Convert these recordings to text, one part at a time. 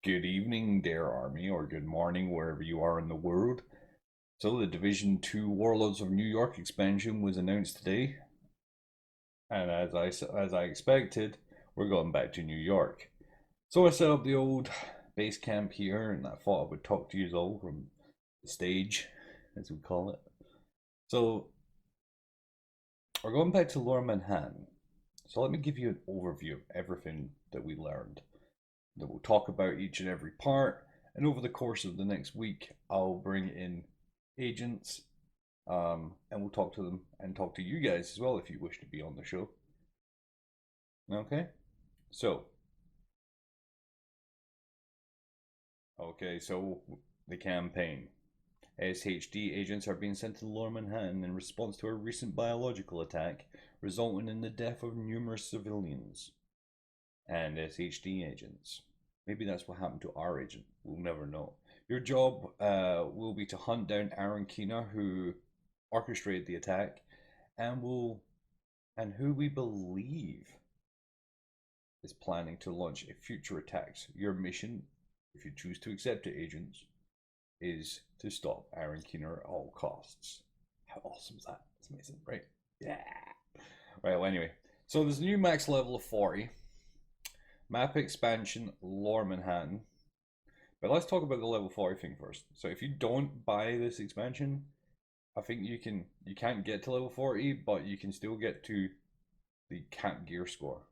Good evening, dear army, or good morning, wherever you are in the world. So, the Division 2 Warlords of New York expansion was announced today, and as I expected, we're going back to New York. So, I set up the old base camp here, and I thought I would talk to you all from the stage, as we call it. So, we're going back to Lower Manhattan. So, let me give you an overview of everything that we learned. That we'll talk about each and every part, and over the course of the next week, I'll bring in agents, and we'll talk to them and talk to you guys as well if you wish to be on the show. Okay, so so the campaign. SHD agents are being sent to Lower Manhattan in response to a recent biological attack, resulting in the death of numerous civilians and SHD agents. Maybe that's what happened to our agent. We'll never know. Your job will be to hunt down Aaron Keener, who orchestrated the attack, and who we believe is planning to launch a future attacks. Your mission, if you choose to accept it, agents, is to stop Aaron Keener at all costs. How awesome is that? It's amazing, right? Yeah. Right. Well, anyway, so there's a new max level of 40. Map expansion, Lower Manhattan. But let's talk about the level 40 thing first. So if you don't buy this expansion, I think you can't get to level 40, but you can still get to the camp gear score.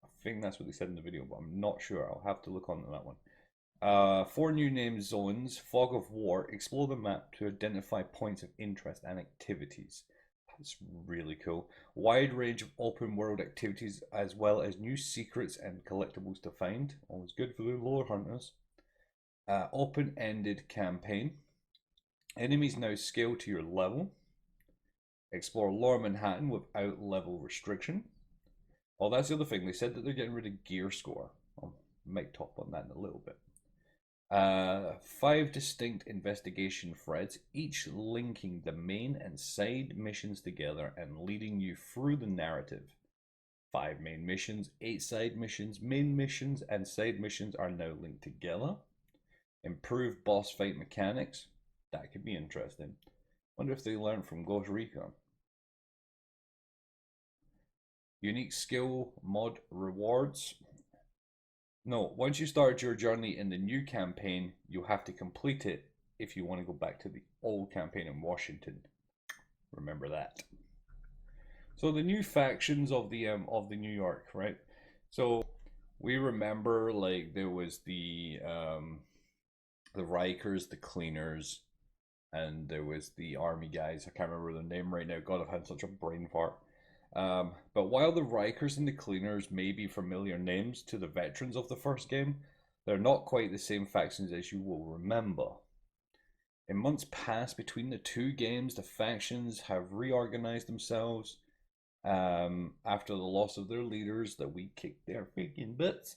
I think that's what they said in the video, but I'm not sure. I'll have to look on that one. 4 new name zones. Fog of War. Explore the map to identify points of interest and activities. That's really cool. Wide range of open world activities as well as new secrets and collectibles to find. Always good for the lore hunters. Open-ended campaign. Enemies now scale to your level. Explore Lower Manhattan without level restriction. Oh, that's the other thing. They said that they're getting rid of gear score. I might talk on that in a little bit. 5 distinct investigation threads, each linking the main and side missions together and leading you through the narrative. 5 main missions, 8 side missions. Main missions and side missions are now linked together. Improved boss fight mechanics. That could be interesting. Wonder if they learned from Ghost Recon. Unique skill mod rewards. No, once you start your journey in the new campaign, you have to complete it if you want to go back to the old campaign in Washington. Remember that. So the new factions of the New York, right? So we remember like there was the Rikers, the Cleaners, and there was the Army guys. I can't remember their name right now. God, I've had such a brain fart. But while the Rikers and the Cleaners may be familiar names to the veterans of the first game, they're not quite the same factions as you will remember. In months past between the two games, the factions have reorganized themselves after the loss of their leaders that we kicked their freaking butts.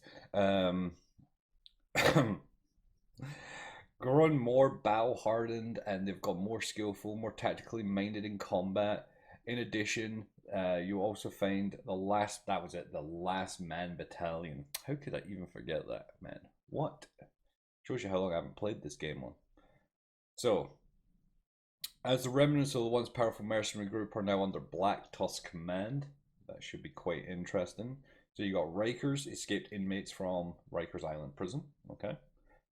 Grown more battle hardened, and they've got more skillful, more tactically minded in combat. In addition, you also find the last man battalion. How could I even forget that, man? What? Shows you how long I haven't played this game on. So, as the remnants of the once powerful mercenary group are now under Black Tusk command, that should be quite interesting. So you got Rikers, escaped inmates from Rikers Island prison. Okay.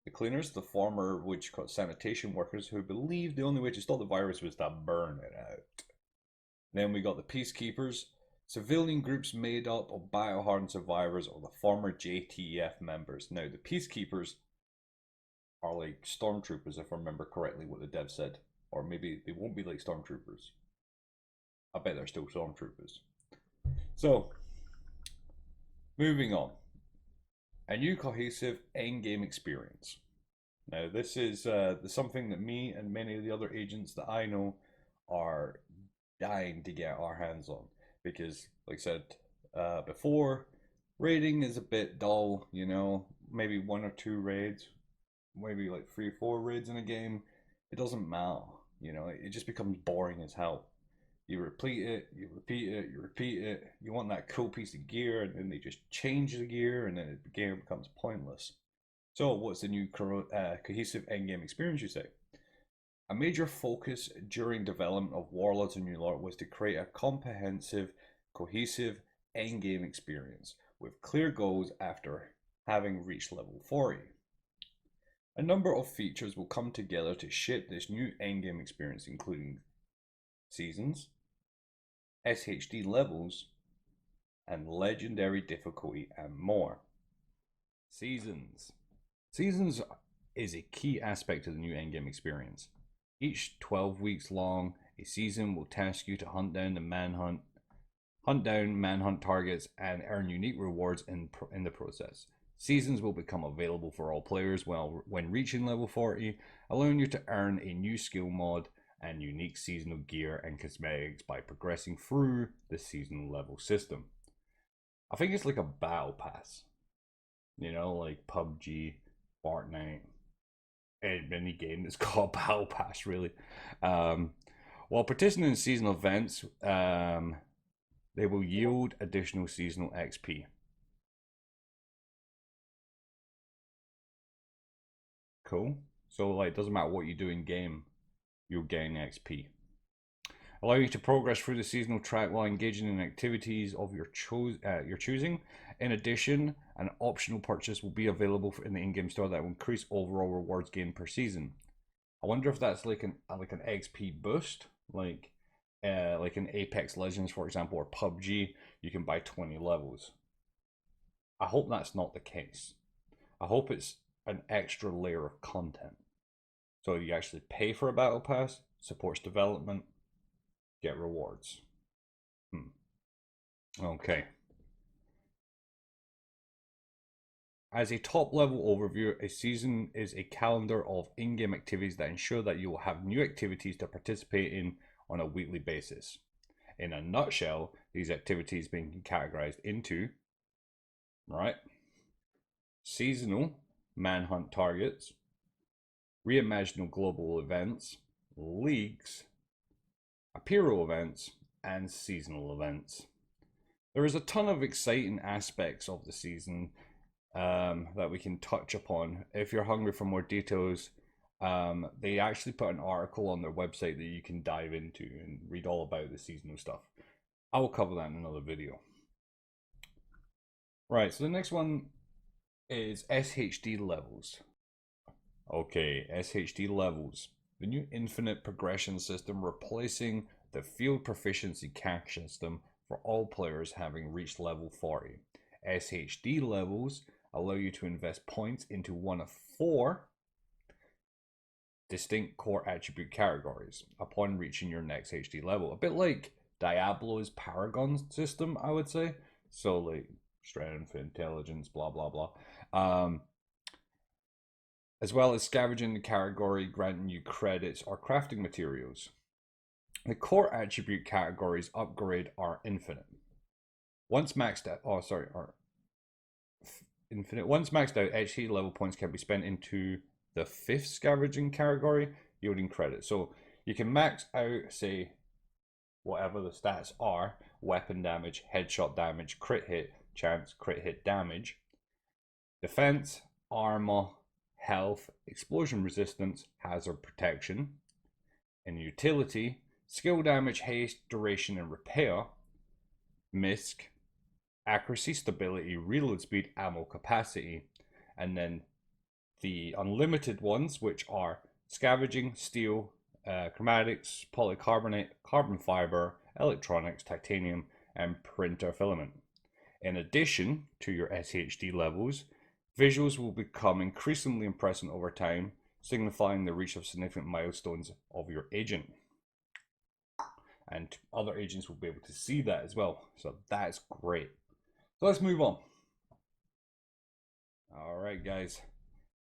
The Cleaners, the former Woodcote sanitation workers who believed the only way to stop the virus was to burn it out. Then we got the Peacekeepers, civilian groups made up of biohardened survivors or the former JTF members. Now, the Peacekeepers are like stormtroopers, if I remember correctly what the dev said. Or maybe they won't be like stormtroopers. I bet they're still stormtroopers. So, moving on. A new cohesive endgame experience. Now, this is something that me and many of the other agents that I know are dying to get our hands on. Because, like I said before, raiding is a bit dull, you know, maybe 1 or 2 raids, maybe like 3 or 4 raids in a game. It doesn't matter, you know, it just becomes boring as hell. You repeat it, you repeat it, you repeat it. You want that cool piece of gear, and then they just change the gear, and then the game becomes pointless. So, what's the new cohesive endgame experience, you say? A major focus during development of Warlords of New York was to create a comprehensive, cohesive endgame experience with clear goals after having reached level 40. A number of features will come together to shape this new endgame experience, including seasons, SHD levels, and legendary difficulty, and more. Seasons. Seasons is a key aspect of the new endgame experience. Each 12 weeks long, a season will task you to hunt down manhunt targets, and earn unique rewards in the process. Seasons will become available for all players when reaching level 40, allowing you to earn a new skill mod and unique seasonal gear and cosmetics by progressing through the seasonal level system. I think it's like a battle pass, like PUBG, Fortnite, any game that's got a battle pass, really. Um, while participating in seasonal events, they will yield additional seasonal XP. Cool. So, like, it doesn't matter what you do in game, you'll gain XP. Allow you to progress through the seasonal track while engaging in activities of your choosing. In addition, an optional purchase will be available in the in-game store that will increase overall rewards gained per season. I wonder if that's like an XP boost, like in Apex Legends, for example, or PUBG. You can buy 20 levels. I hope that's not the case. I hope it's an extra layer of content. So you actually pay for a battle pass, supports development, get rewards. Okay. As a top level overview, a season is a calendar of in game activities that ensure that you will have new activities to participate in on a weekly basis. In a nutshell, these activities being categorized into, right, seasonal manhunt targets, reimaginal global events, leagues, apparel events, and seasonal events. There is a ton of exciting aspects of the season that we can touch upon. If you're hungry for more details, they actually put an article on their website that you can dive into and read all about the seasonal stuff. I will cover that in another video. Right, so the next one is SHD levels. Okay, SHD levels. The new infinite progression system replacing the field proficiency cash system for all players having reached level 40. SHD levels allow you to invest points into one of 4 distinct core attribute categories upon reaching your next HD level. A bit like Diablo's Paragon system, I would say. So, like, strength, intelligence, blah, blah, blah. As well as scavenging the category, granting you credits or crafting materials. The core attribute categories upgrade are infinite. Once maxed out, Once maxed out, HD level points can be spent into the 5th scavenging category, yielding credit. So you can max out, say, whatever the stats are: weapon damage, headshot damage, crit hit chance, crit hit damage, defense, armor, health, explosion resistance, hazard protection. In utility, skill damage, haste, duration, and repair, misc, accuracy, stability, reload speed, ammo capacity, and then the unlimited ones, which are scavenging, steel, chromatics, polycarbonate, carbon fiber, electronics, titanium, and printer filament. In addition to your SHD levels, visuals will become increasingly impressive over time, signifying the reach of significant milestones of your agent. And other agents will be able to see that as well. So that's great. So let's move on. All right, guys.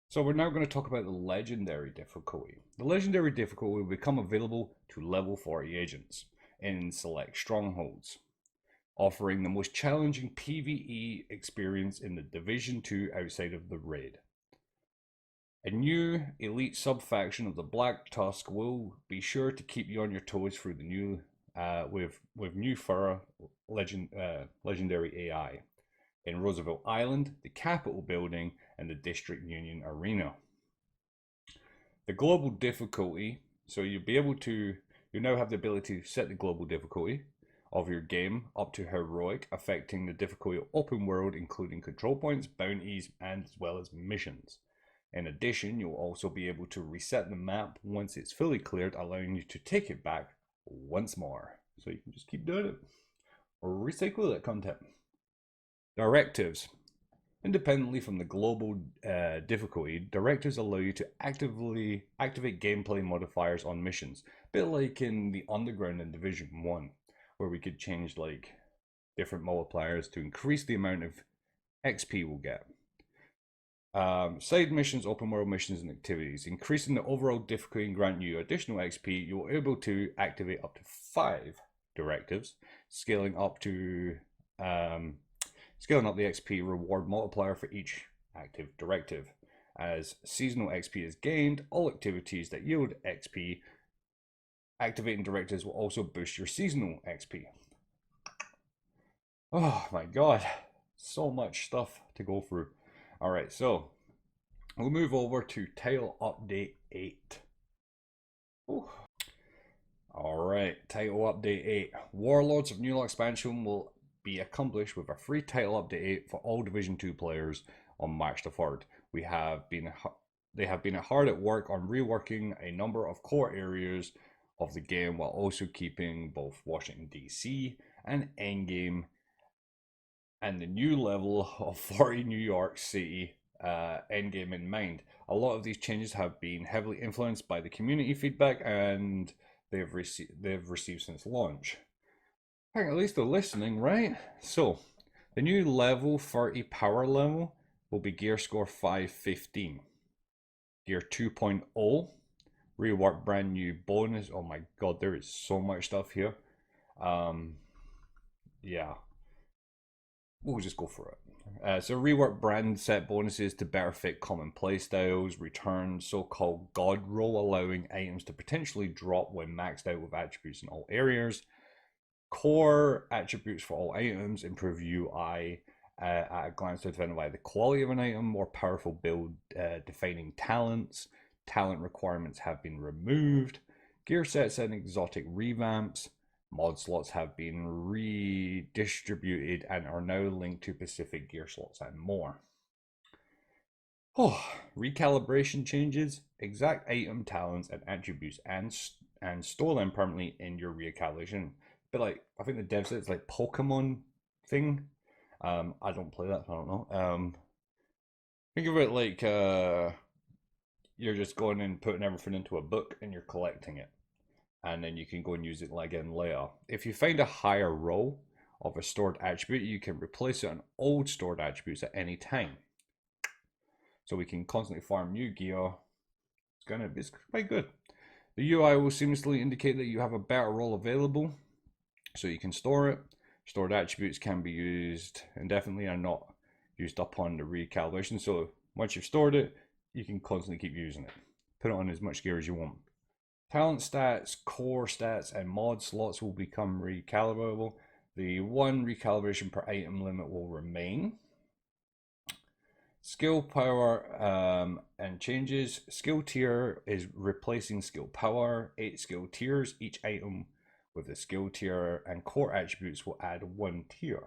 So we're now going to talk about the legendary difficulty. The legendary difficulty will become available to level 40 agents in select strongholds, offering the most challenging PvE experience in the Division 2 outside of the raid. A new elite subfaction of the Black Tusk will be sure to keep you on your toes through the new with new thorough legendary AI. in Roosevelt Island, the Capitol Building, and the District Union Arena. The global difficulty, so you now have the ability to set the global difficulty of your game up to heroic, affecting the difficulty of open world, including control points, bounties, and as well as missions. In addition, you'll also be able to reset the map once it's fully cleared, allowing you to take it back once more. So you can just keep doing it or recycle that content. Directives. Independently from the global difficulty, directives allow you to actively activate gameplay modifiers on missions, a bit like in the Underground in Division 1, where we could change like different multipliers to increase the amount of XP we'll get. Side missions, open world missions, and activities. Increasing the overall difficulty and grant you additional XP, you're able to activate up to 5 directives, scaling up the XP reward multiplier for each active directive. As seasonal XP is gained, all activities that yield XP activating directives will also boost your seasonal XP. Oh my god, so much stuff to go through. Alright, so we'll move over to Title Update 8. Alright, Title Update 8. Warlords of New York expansion will be accomplished with a free Title Update 8 for all Division 2 players on March the 3rd. They have been hard at work on reworking a number of core areas of the game while also keeping both Washington DC and Endgame and the new level of 40 New York City Endgame in mind. A lot of these changes have been heavily influenced by the community feedback and they've received since launch. I think at least they're listening, right? So, the new level 30 power level will be gear score 515. Gear 2.0, rework brand new bonus. Oh my god, there is so much stuff here. Yeah. We'll just go for it. So rework brand set bonuses to better fit common playstyles, return so-called God roll, allowing items to potentially drop when maxed out with attributes in all areas. Core attributes for all items, improve UI at a glance to identify the quality of an item, more powerful build defining talents. Talent requirements have been removed. Gear sets and exotic revamps. Mod slots have been redistributed and are now linked to specific gear slots and more. Recalibration changes, exact item talents and attributes and store them permanently in your recalibration. But like, I think the dev said it's like Pokemon thing. I don't play that, so I don't know. Think of it like you're just going and putting everything into a book and you're collecting it. And then you can go and use it again later. If you find a higher row of a stored attribute, you can replace it on old stored attributes at any time. So we can constantly farm new gear. It's quite good. The UI will seamlessly indicate that you have a better role available, so you can store it. Stored attributes can be used indefinitely and not used up on the recalibration. So once you've stored it, you can constantly keep using it. Put it on as much gear as you want. Talent stats, core stats, and mod slots will become recalibrable. The 1 recalibration per item limit will remain. Skill power and changes. Skill tier is replacing skill power. 8 skill tiers. Each item with the skill tier and core attributes will add 1 tier.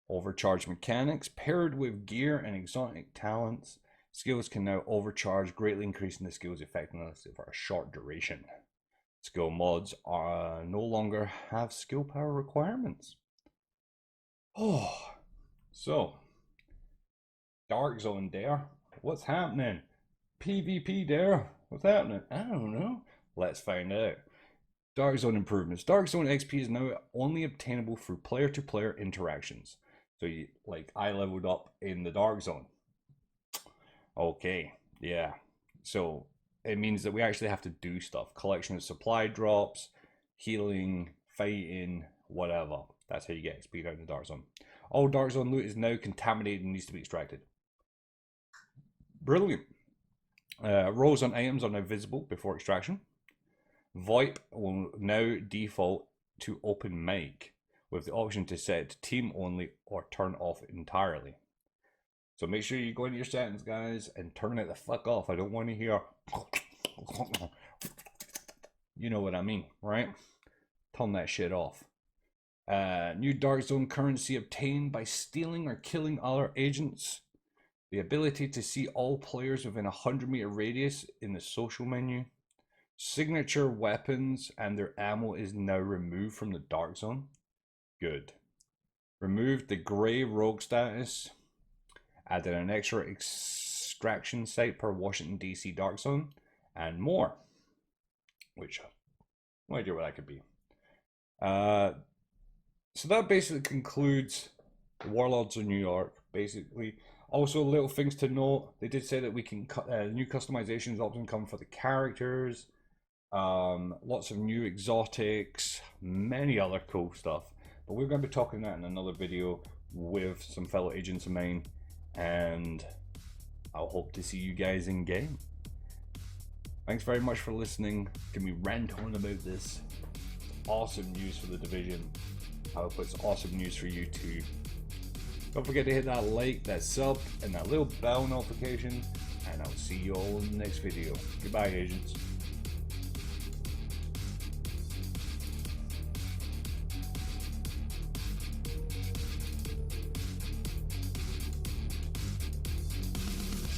Overcharge mechanics. Paired with gear and exotic talents, skills can now overcharge, greatly increasing the skill's effectiveness for a short duration. Skill mods no longer have skill power requirements. So Dark Zone there. What's happening? PvP there. What's happening? I don't know. Let's find out. Dark Zone improvements. Dark Zone XP is now only obtainable through player-to-player interactions. So I leveled up in the Dark Zone. Okay, yeah. So it means that we actually have to do stuff. Collection of supply drops, healing, fighting, whatever. That's how you get XP down in the Dark Zone. All Dark Zone loot is now contaminated and needs to be extracted. Brilliant. Rows on items are now visible before extraction. VoIP will now default to open mic. with the option to set it to team only or turn off entirely. So make sure you go into your settings, guys, and turn it the fuck off. I don't want to hear, you know what I mean, right? Turn that shit off. New Dark Zone currency obtained by stealing or killing other agents. The ability to see all players within a 100-meter radius in the social menu. Signature weapons and their ammo is now removed from the Dark Zone. Good. Removed the grey rogue status. Added an extra extraction site per Washington DC Dark Zone. And more. Which, no idea what that could be. So that basically concludes Warlords of New York, basically. Also, little things to note. They did say that we can new customizations often come for the characters. Lots of new exotics, many other cool stuff. But we're going to be talking that in another video with some fellow agents of mine. And I'll hope to see you guys in game. Thanks very much for listening. Give me rant on about this. Awesome news for the division. I hope it's awesome news for you too. Don't forget to hit that like, that sub, and that little bell notification. And I'll see you all in the next video. Goodbye, agents.